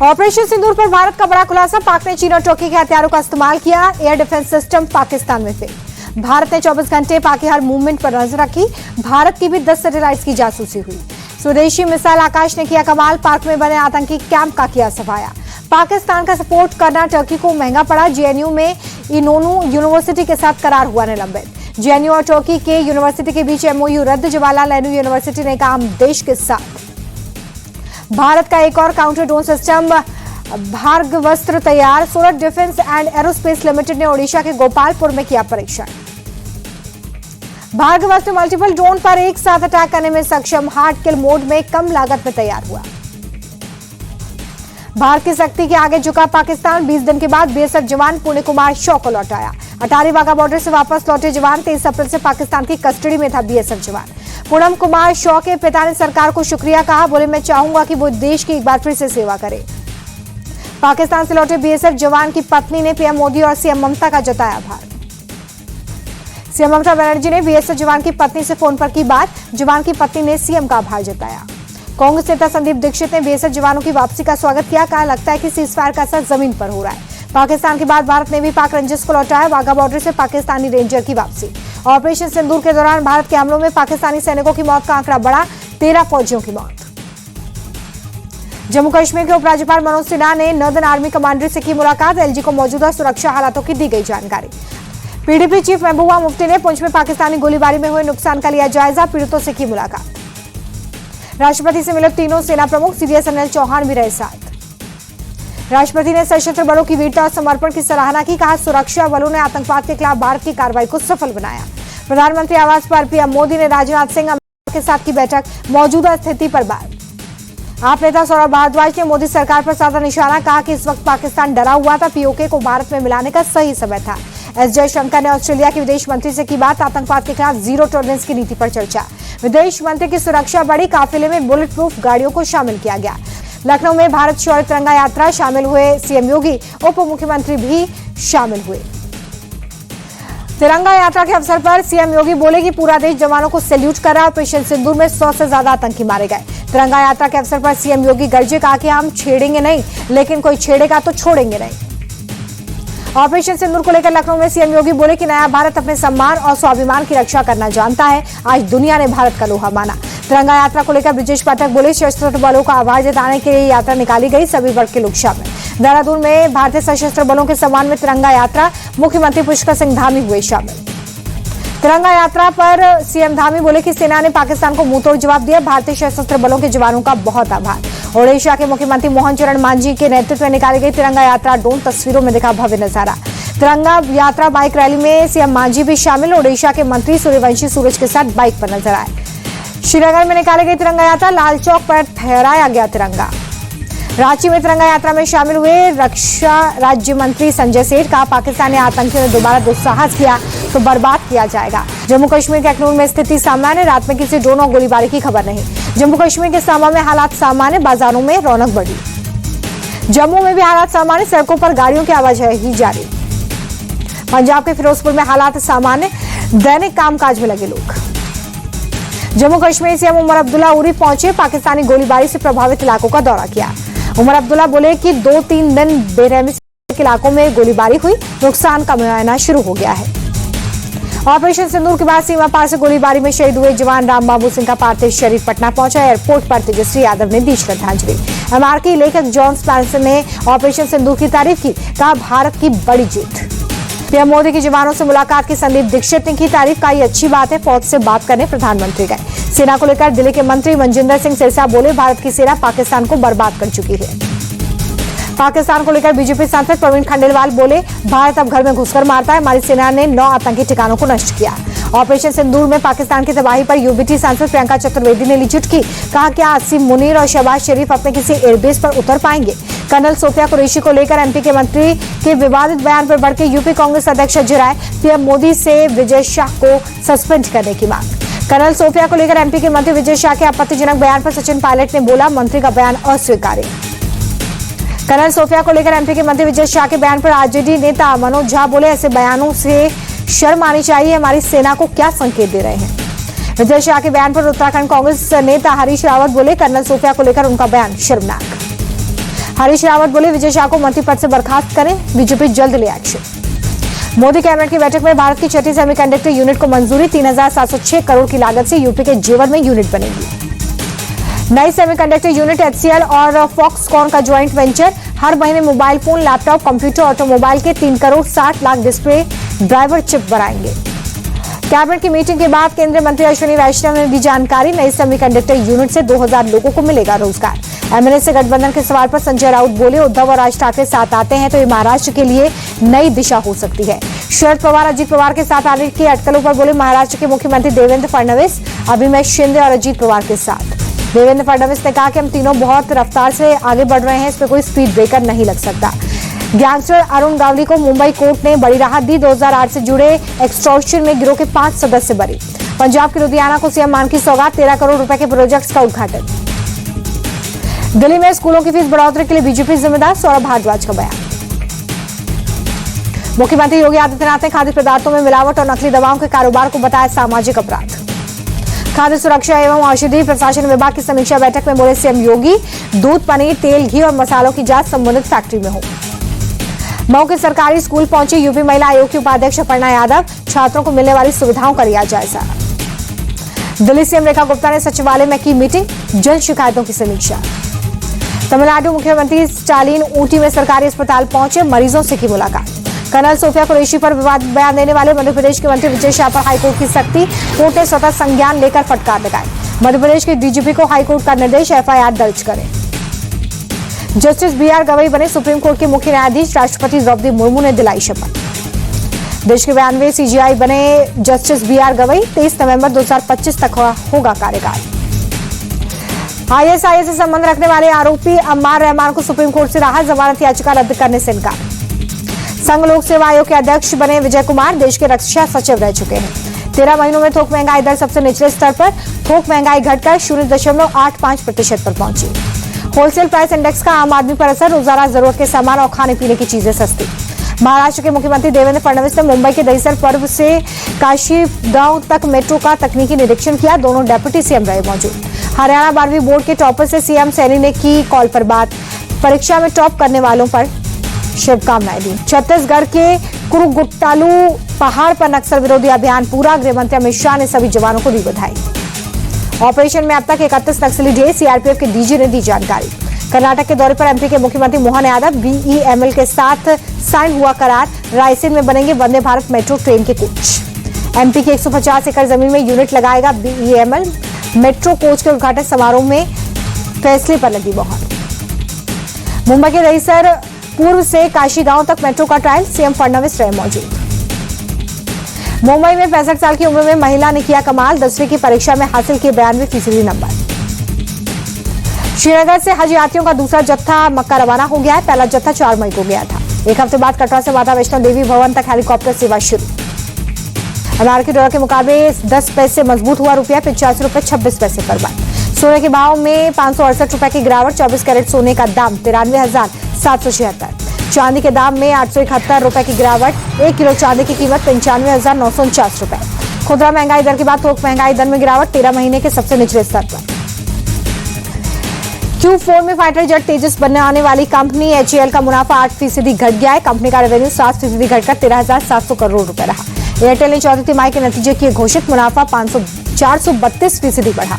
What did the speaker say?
Operation सिंदूर पर भारत का बड़ा खुलासा। पाक ने चीन और तुर्की के हथियारों का इस्तेमाल किया। एयर डिफेंस सिस्टम पाकिस्तान में फेल। भारत ने 24 घंटे पाक की हर मूवमेंट पर नजर रखी। भारत की भी 10 सैटेलाइट्स की जासूसी हुई। स्वदेशी मिसाइल आकाश ने किया कमाल। पाक में बने आतंकी कैंप का किया सफाया। पाकिस्तान का सपोर्ट करना तुर्की को महंगा पड़ा। जेएनयू में इनोनू यूनिवर्सिटी के साथ करार हुआ निलंबित। जेएनयू और तुर्की के यूनिवर्सिटी के बीच एमओयू रद्द। जवाहरलाल नेहरू यूनिवर्सिटी ने कहा हम देश के साथ। भारत का एक और काउंटर ड्रोन सिस्टम भार्गवस्त्र तैयार। सूरत डिफेंस एंड एरोस्पेस लिमिटेड ने ओडिशा के गोपालपुर में किया परीक्षण। भार्गवस्त्र मल्टीपल ड्रोन पर एक साथ अटैक करने में सक्षम। हार्ड किल मोड में कम लागत में तैयार हुआ। भारत की शक्ति के आगे झुका पाकिस्तान। 20 दिन के बाद बीएसएफ जवान पुण्य कुमार शॉ को लौटाया। अटारी वाघा बॉर्डर से वापस लौटे जवान। 23 अप्रैल से पाकिस्तान की कस्टडी में था बीएसएफ जवान। पूनम कुमार शॉ के पिता ने सरकार को शुक्रिया कहा। बोले मैं चाहूंगा कि वो देश की एक बार फिर से सेवा करे। पाकिस्तान से लौटे बीएसएफ जवान की पत्नी ने पीएम मोदी और सीएम ममता का जताया आभार। सीएम ममता बनर्जी ने बीएसएफ जवान की पत्नी से फोन पर की बात। जवान की पत्नी ने सीएम का आभार जताया। कांग्रेस नेता संदीप दीक्षित ने बीएसएफ जवानों की वापसी का स्वागत किया। कहा लगता है कि सीजफायर का असर जमीन पर हो रहा है। पाकिस्तान के बाद भारत ने भी पाक रेंजर्स को लौटाया। वाघा बॉर्डर से पाकिस्तानी रेंजर की वापसी। ऑपरेशन सिंदूर के दौरान भारत के हमलों में पाकिस्तानी सैनिकों की मौत का आंकड़ा बढ़ा। 13 फौजियों की मौत। जम्मू कश्मीर के उपराज्यपाल मनोज सिन्हा ने नॉर्दर्न आर्मी कमांडर से की मुलाकात। एलजी को मौजूदा सुरक्षा हालातों की दी गई जानकारी। पीडीपी चीफ महबूबा मुफ्ती ने पुंछ में पाकिस्तानी गोलीबारी में हुए नुकसान का लिया जायजा। पीड़ितों से की मुलाकात। राष्ट्रपति से मिले तीनों सेना प्रमुख। सीडीएस अनिल चौहान भी रहे साथ। राष्ट्रपति ने सशस्त्र बलों की वीरता और समर्पण की सराहना की। कहा सुरक्षा बलों ने आतंकवाद के खिलाफ भारत की कार्रवाई को सफल बनाया। प्रधानमंत्री आवास पर पीएम मोदी ने राजनाथ सिंह के साथ की बैठक। मौजूदा स्थिति पर बात। आप नेता सौरभ भारद्वाज ने मोदी सरकार पर साधा निशाना। कहा कि इस वक्त पाकिस्तान डरा हुआ था। पीओके को भारत में मिलाने का सही समय था। एस जयशंकर ने ऑस्ट्रेलिया के विदेश मंत्री से की बात। आतंकवाद के खिलाफ जीरो टॉलरेंस की नीति पर चर्चा। विदेश मंत्री की सुरक्षा बढ़ी। काफिले में बुलेट प्रूफ गाड़ियों को शामिल किया गया। लखनऊ में भारत शौर्य तिरंगा यात्रा शामिल हुए सीएम योगी। उप मुख्यमंत्री भी शामिल हुए। तिरंगा यात्रा के अवसर पर सीएम योगी बोले कि पूरा देश जवानों को सैल्यूट कर रहा है। ऑपरेशन सिंदूर में 100 से ज्यादा आतंकी मारे गए। तिरंगा यात्रा के अवसर पर सीएम योगी गर्जे। कहा कि हम छेड़ेंगे नहीं, लेकिन कोई छेड़ेगा तो छोड़ेंगे नहीं। ऑपरेशन सिंदूर को लेकर लखनऊ में सीएम योगी बोले कि नया भारत अपने सम्मान और स्वाभिमान की रक्षा करना जानता है। आज दुनिया ने भारत का लोहा माना। तिरंगा यात्रा को लेकर ब्रजेश पाठक बोले सशस्त्र बलों का आभार जताने के लिए यात्रा निकाली गई। सभी वर्ग के लोग शामिल। देहरादून में भारतीय सशस्त्र बलों के सम्मान में तिरंगा यात्रा। मुख्यमंत्री पुष्कर सिंह धामी हुए शामिल। तिरंगा यात्रा पर सीएम धामी बोले कि सेना ने पाकिस्तान को मुंहतोड़ जवाब दिया। भारतीय सशस्त्र बलों के जवानों का बहुत आभार। ओडिशा के मुख्यमंत्री मोहन चरण मांझी के नेतृत्व में निकाली गई तिरंगा यात्रा ड्रोन तस्वीरों में दिखा भव्य नजारा। तिरंगा यात्रा बाइक रैली में सीएम मांझी भी शामिल। ओडिशा के मंत्री सूर्यवंशी सूरज के साथ बाइक पर नजर आए। श्रीनगर में निकाली गई तिरंगा यात्रा। लाल चौक पर फहराया गया तिरंगा। रांची में तिरंगा यात्रा में शामिल हुए रक्षा राज्य मंत्री संजय सेठ। कहा पाकिस्तानी आतंकियों ने दोबारा दुस्साहस किया तो बर्बाद किया जाएगा। जम्मू कश्मीर के अखनूर में स्थिति सामान्य। रात में किसी ड्रोन और गोलीबारी की खबर नहीं। जम्मू कश्मीर के सांबा में हालात सामान्य। बाजारों में रौनक बढ़ी। जम्मू में भी हालात सामान्य। सड़कों पर गाड़ियों की आवाजाही जारी। पंजाब के फिरोजपुर में हालात सामान्य। दैनिक कामकाज में लगे लोग। जम्मू कश्मीर सीएम उमर अब्दुल्ला उरी पहुंचे। पाकिस्तानी गोलीबारी से प्रभावित इलाकों का दौरा किया। उमर अब्दुल्ला बोले कि 2-3 दिन बेरहमी से इलाकों में गोलीबारी हुई। नुकसान का मुआयना शुरू हो गया है। ऑपरेशन सिंदूर के बाद सीमा पार से गोलीबारी में शहीद हुए जवान राम बाबू सिंह का पार्थिव शरीर पटना पहुंचा। एयरपोर्ट पर तेजस्वी यादव ने दी श्रद्धांजलि। अमेरिकी लेखक जॉन स्पेंसर ने ऑपरेशन सिंदूर की तारीफ की। कहा भारत की बड़ी जीत। पीएम मोदी के जवानों से मुलाकात की संदीप दीक्षित ने की तारीफ। का ये अच्छी बात है। फौज से बात करने प्रधानमंत्री गए। सेना को लेकर दिल्ली के मंत्री मनजिंदर सिंह सिरसा बोले भारत की सेना पाकिस्तान को बर्बाद कर चुकी है। पाकिस्तान को लेकर बीजेपी सांसद प्रवीण खंडेलवाल बोले भारत अब घर में घुसकर मारता है। हमारी सेना ने 9 आतंकी ठिकानों को नष्ट किया। ऑपरेशन सिंदूर में पाकिस्तान की तबाही पर यूबीटी सांसद प्रियंका चतुर्वेदी ने ली चुटकी। कहा कि आसिम मुनीर और शहबाज शरीफ अपने किसी एयरबेस पर उतर पाएंगे। कर्नल सोफिया कुरैशी को लेकर एमपी के मंत्री के विवादित बयान पर बढ़ के यूपी कांग्रेस अध्यक्ष जिराए। पीएम मोदी से विजय शाह को सस्पेंड करने की मांग। कर्नल सोफिया को लेकर एमपी के मंत्री विजय शाह के आपत्तिजनक बयान पर सचिन पायलट ने बोला मंत्री का बयान अस्वीकार्य। कर्नल सोफिया को लेकर एमपी के मंत्री विजय शाह के बयान पर आरजेडी नेता मनोज झा बोले ऐसे बयानों से शर्म आनी चाहिए। हमारी सेना को क्या संकेत दे रहे हैं। विजय शाह के बयान पर उत्तराखंड कांग्रेस नेता हरीश रावत बोले कर्नल सोफिया को लेकर उनका बयान शर्मनाक। हरीश रावत बोले विजय शाह को मंत्री पद से बर्खास्त करें, बीजेपी जल्द ले एक्शन। मोदी कैबिनेट की बैठक में भारत की छठी सेमीकंडक्टर यूनिट को मंजूरी, 3,706 करोड़ की लागत से यूपी के जेवर में यूनिट बनेगी। नई सेमीकंडक्टर यूनिट HCL और फॉक्सकॉन का ज्वाइंट वेंचर, हर महीने mobile phone, laptop, computer, automobile के 3 crore 60 lakh display driver chip बनाएंगे। कैबिनेट की मीटिंग के बाद केंद्रीय मंत्री अश्विनी वैष्णव ने दी जानकारी, नई सेमीकंडक्टर यूनिट से 2000 लोगों को मिलेगा रोजगार। एमएनए से गठबंधन के सवाल पर संजय राउत बोले उद्धव और राज ठाकरे साथ आते हैं तो ये महाराष्ट्र के लिए नई दिशा हो सकती है। शरद पवार अजीत पवार के साथ आने की अटकलों पर बोले महाराष्ट्र के मुख्यमंत्री देवेंद्र फडणवीस, अभी मैं शिंदे और अजीत पवार के साथ। देवेंद्र फडणवीस ने कहा कि हम तीनों बहुत रफ्तार से आगे बढ़ रहे हैं, इस पर कोई स्पीड ब्रेकर नहीं लग सकता। गैंगस्टर अरुण गावली को मुंबई कोर्ट ने बड़ी राहत दी, 2008 से जुड़े एक्सटॉर्शन में गिरोह के 5 सदस्य बरी। पंजाब की लुधियाना को सीएम मान की सौगात, 13 करोड़ रुपए के प्रोजेक्ट्स का उद्घाटन। दिल्ली में स्कूलों की फीस बढ़ोतरी के लिए बीजेपी जिम्मेदार, सौरभ भारद्वाज का बयान। मुख्यमंत्री योगी आदित्यनाथ ने खाद्य पदार्थों में मिलावट और नकली दवाओं के कारोबार को बताया सामाजिक अपराध। खाद्य सुरक्षा एवं औषधि प्रशासन विभाग की समीक्षा बैठक में बोले सीएम योगी, दूध, पनीर, तेल, घी और मसालों की जांच संबंधित फैक्ट्री में हो। मऊ के सरकारी स्कूल पहुंची यूपी महिला आयोग की उपाध्यक्ष अपर्णा यादव, छात्रों को मिलने वाली सुविधाओं का लिया जायजा। दिल्ली सीएम रेखा गुप्ता ने सचिवालय में की मीटिंग, जन शिकायतों की समीक्षा। तमिलनाडु मुख्यमंत्री स्टालिन ऊटी में सरकारी अस्पताल पहुंचे, मरीजों से की मुलाकात। कर्नल सोफिया कुरैशी पर विवादित बयान देने वाले मध्य प्रदेश के मंत्री विजय शाह पर हाईकोर्ट की सख्ती, कोर्ट ने स्वतः संज्ञान लेकर फटकार लगाई। मध्य प्रदेश के डीजीपी को हाईकोर्ट का निर्देश, FIR दर्ज करें। जस्टिस BR गवई बने सुप्रीम कोर्ट के मुख्य न्यायाधीश, राष्ट्रपति द्रौपदी मुर्मू ने दिलाई शपथ। देश के 92वें CGI बने जस्टिस BR गवई, 23 नवंबर 2025 तक होगा कार्यकाल। ISIS से संबंध रखने वाले आरोपी अम्मार रहमान को सुप्रीम कोर्ट से राहत, जमानत याचिका रद्द करने से इनकार। संघ लोक सेवा आयोग के अध्यक्ष बने विजय कुमार, देश के रक्षा सचिव रह चुके हैं। 13 महीनों में थोक महंगाई दर सबसे निचले स्तर पर, थोक महंगाई घटकर 0.85% पर पहुंची। होलसेल प्राइस इंडेक्स का आम आदमी पर असर, रोजाना जरूरत के सामान और खाने पीने की चीजें सस्ती। महाराष्ट्र के मुख्यमंत्री देवेंद्र फडणवीस ने मुंबई के दहिसर पर्व से काशी गांव तक मेट्रो का तकनीकी निरीक्षण किया, दोनों डेप्यूटी सीएम रहे मौजूद। हरियाणा 12वीं बोर्ड के टॉपर से सीएम सैनी ने की कॉल पर बात, परीक्षा में टॉप करने वालों पर शुभकामनाएं दी। छत्तीसगढ़ के कुरुगुट्टालू पहाड़ पर नक्सल विरोधी अभियान पूरा, गृह मंत्री अमित शाह ने सभी जवानों को दी बधाई। ऑपरेशन में अब तक 31 नक्सली ढेर, सीआरपीएफ के डीजी ने दी जानकारी। कर्नाटक के दौरे पर एमपी के मुख्यमंत्री मोहन यादव, BEML के साथ साइन हुआ करार, रायसेन में बनेंगे वंदे भारत मेट्रो ट्रेन के कोच। एमपी की 150 एकड़ जमीन में यूनिट लगाएगा BEML, मेट्रो कोच के उद्घाटन समारोह में फैसले पर लगी मोहर। मुंबई के दहिसर पूर्व से काशी गांव तक मेट्रो का ट्रायल, सीएम फडणवीस रहे मौजूद। मुंबई में 65 साल की उम्र में महिला ने किया कमाल, 10वीं की परीक्षा में हासिल किए 92% नंबर। श्रीनगर से हज यात्रियों का दूसरा जत्था मक्का रवाना हो गया है, पहला जत्था 4 मई को गया था। एक हफ्ते बाद कटरा से माता वैष्णो देवी भवन तक हेलीकॉप्टर सेवा शुरू। अमेरिकी डॉलर के मुकाबले 10 पैसे मजबूत हुआ रुपया, 85 रुपए 26 पैसे पर बार। सोने के भाव में 568 रुपए की गिरावट, 24 कैरेट सोने का दाम 93,776। चांदी के दाम में 871 रुपए की गिरावट, 1 किलो चांदी की कीमत 95,949 रुपए। खुदरा महंगाई दर के बाद थोक महंगाई दर में गिरावट, 13 महीने के सबसे निचले स्तर पर। Q4 में फाइटर जेट तेजस बनने आने वाली कंपनी HAL का मुनाफा 8% घट गया है। कंपनी का रेवेन्यू 7% घटकर 13,700 करोड़ रुपए रहा। एयरटेल ने चौथी तिमाही के नतीजे किए घोषित, मुनाफा 432% बढ़ा।